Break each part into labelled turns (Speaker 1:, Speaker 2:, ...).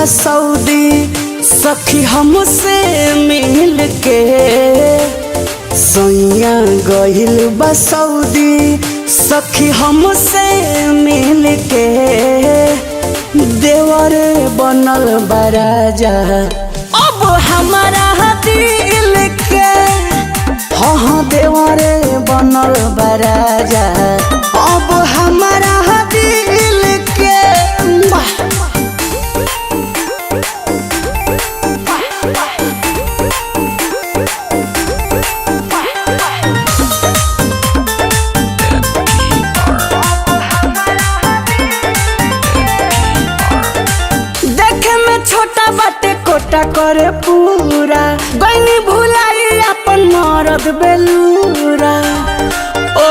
Speaker 1: Saudi सखी हमसे मिल के। सैया गइल बा सऊदी सखी हमसे मिल के। देवर बनल बा राजा अब हमारा दिल के। हाँ देवर बनल बा राजा अब हमारा दिल के। छोटा बाटे कोटा करे पूरा गईनी भुलाई अपन मरद बेलूरा। ओ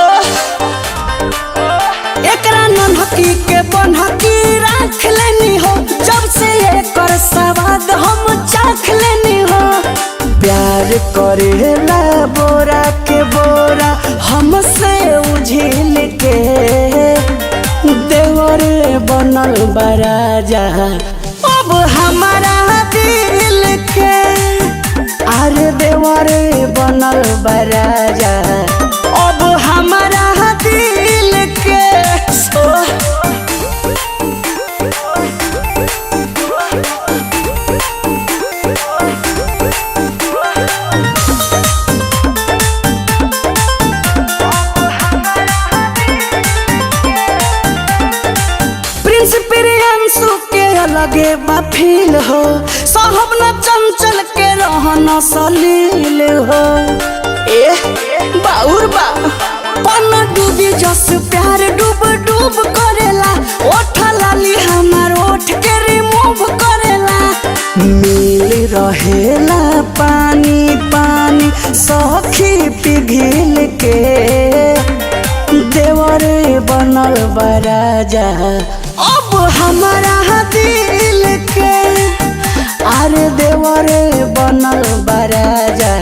Speaker 1: एकरा नन्हकी के बनहकी राख लेनी हो जब से एकर सवाद हम चाख लेनी हो। प्यार करेला बोरा के बोरा हमसे उझिल के। देवर बनल बा राजा अब हमारा दिल के। अरे देवर बनल बा राजा अब हमारा दिल के। प्रिंस प्रियांशु के लगे बा फील हो साहब न चंचल के रहन सलील हो। ए बाउर बा पन डूबी जस प्यार डूब डूब करेला। ओठ लाली हमार ओठ के रिमूव करेला। मिल रहेला पानी पानी सखी पिघिल के। देवर बनल बा राजा अब हमारा दिल के। अरे देवर बनल बा राजा